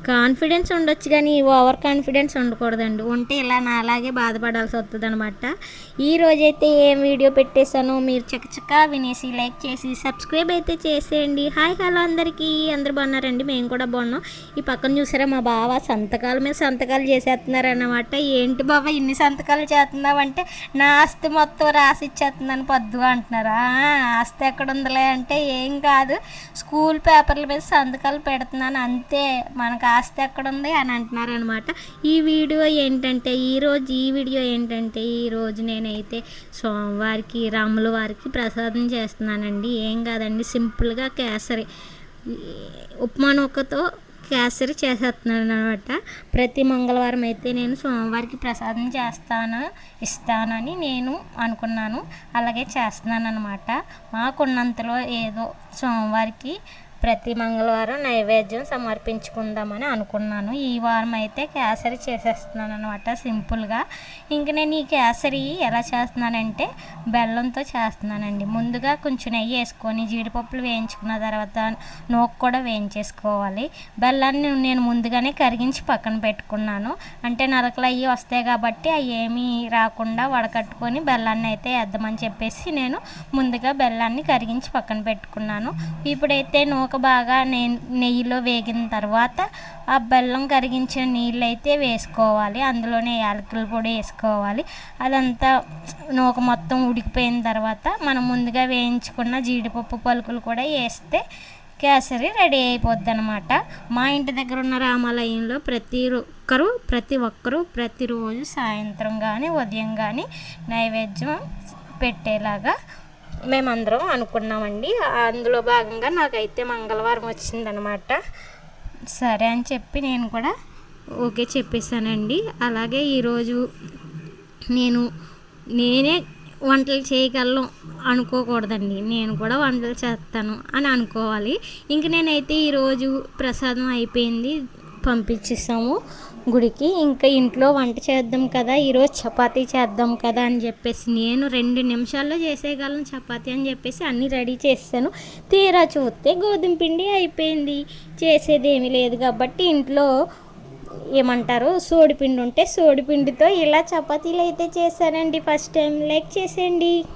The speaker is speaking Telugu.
కాన్ఫిడెన్స్ ఉండొచ్చు కానీ ఓవర్ కాన్ఫిడెన్స్ ఉండకూడదండి. ఉంటే ఇలా నా అలాగే బాధపడాల్సి వస్తుంది అనమాట. ఈరోజైతే ఏం వీడియో పెట్టేశానో మీరు చక్కచక్క వినేసి లైక్ చేసి సబ్స్క్రైబ్ అయితే చేసేయండి. హాయ్ హలో అందరికీ, అందరు బాగున్నారండి? మేము కూడా బాగున్నాం. ఈ పక్కన చూసారా మా బావ సంతకాల మీద సంతకాలు చేసేస్తున్నారన్నమాట. ఏంటి బావ ఇన్ని సంతకాలు చేస్తున్నావంటే నా ఆస్తి మొత్తం రాసి ఇచ్చేస్తుందని పొద్దు అంటున్నారా? ఆస్తి ఎక్కడ ఉందిలే అంటే ఏం కాదు, స్కూల్ పేపర్ల మీద సంతకాలు పెడుతున్నాను అంతే, మనకు ఆస్తి ఎక్కడుంది అని అంటున్నారు అనమాట. ఈ వీడియో ఏంటంటే ఈరోజు నేనైతే సోమవారికి రాముల వారికి ప్రసాదం చేస్తున్నానండి. ఏం కాదండి, సింపుల్గా కేసరి ఉప్మా నూకతో కేసరి చేసేస్తున్నాను అనమాట. ప్రతి మంగళవారం అయితే నేను సోమవారికి ప్రసాదం ఇస్తానని నేను అనుకున్నాను, అలాగే చేస్తున్నాను అనమాట. మాకున్నంతలో ఏదో సోమవారికి ప్రతి మంగళవారం నైవేద్యం సమర్పించుకుందామని అనుకున్నాను. ఈ వారం అయితే కేసరి చేసేస్తున్నాను అనమాట సింపుల్గా. ఇంక నేను ఈ కేసరి ఎలా చేస్తున్నానంటే బెల్లంతో చేస్తున్నానండి. ముందుగా కొంచెం నెయ్యి వేసుకొని జీడిపప్పులు వేయించుకున్న తర్వాత నూక కూడా వేయించేసుకోవాలి. బెల్లాన్ని నేను ముందుగానే కరిగించి పక్కన పెట్టుకున్నాను. అంటే నరకలు అవి వస్తాయి కాబట్టి అవి ఏమీ రాకుండా వడకట్టుకొని బెల్లాన్ని అయితే వేద్దామని చెప్పేసి నేను ముందుగా బెల్లాన్ని కరిగించి పక్కన పెట్టుకున్నాను. ఇప్పుడైతే నూక బాగా నెయ్యిలో వేగిన తర్వాత ఆ బెల్లం కరిగించిన నీళ్ళు అయితే వేసుకోవాలి. అందులోనే యాలకుల పొడి వేసుకోవాలి. అదంతా నూక మొత్తం ఉడికిపోయిన తర్వాత మనం ముందుగా వేయించుకున్న జీడిపప్పు పలుకులు కూడా వేస్తే కేసరి రెడీ అయిపోద్ది అనమాట. మా ఇంటి దగ్గర ఉన్న రామాలయంలో ప్రతి ఒక్కరూ ప్రతిరోజు సాయంత్రం కానీ ఉదయం కానీ నైవేద్యం పెట్టేలాగా మేమందరం అనుకున్నామండి. అందులో భాగంగా నాకైతే మంగళవారం వచ్చిందనమాట. సరే అని చెప్పి నేను కూడా ఓకే చెప్పేశానండి. అలాగే ఈరోజు నేనే వంటలు చేయగలను అనుకోకూడదండి, నేను కూడా వంటలు చేస్తాను అని అనుకోవాలి. ఇంక నేనైతే ఈరోజు ప్రసాదం అయిపోయింది, పంపించేసాము గుడికి. ఇంకా ఇంట్లో వంట చేద్దాం కదా, ఈరోజు చపాతీ చేద్దాం కదా అని చెప్పేసి నేను 2 నిమిషాల్లో చేసేయగలను చపాతీ అని చెప్పేసి అన్నీ రెడీ చేశాను. తీరా చూస్తే గోధుమ పిండి అయిపోయింది. చేసేది ఏమీ లేదు కాబట్టి ఇంట్లో ఏమంటారు సోడిపిండి ఉంటే సోడిపిండితో ఇలా చపాతీలు అయితే చేశానండి. ఫస్ట్ టైం లైక్ చేసేయండి.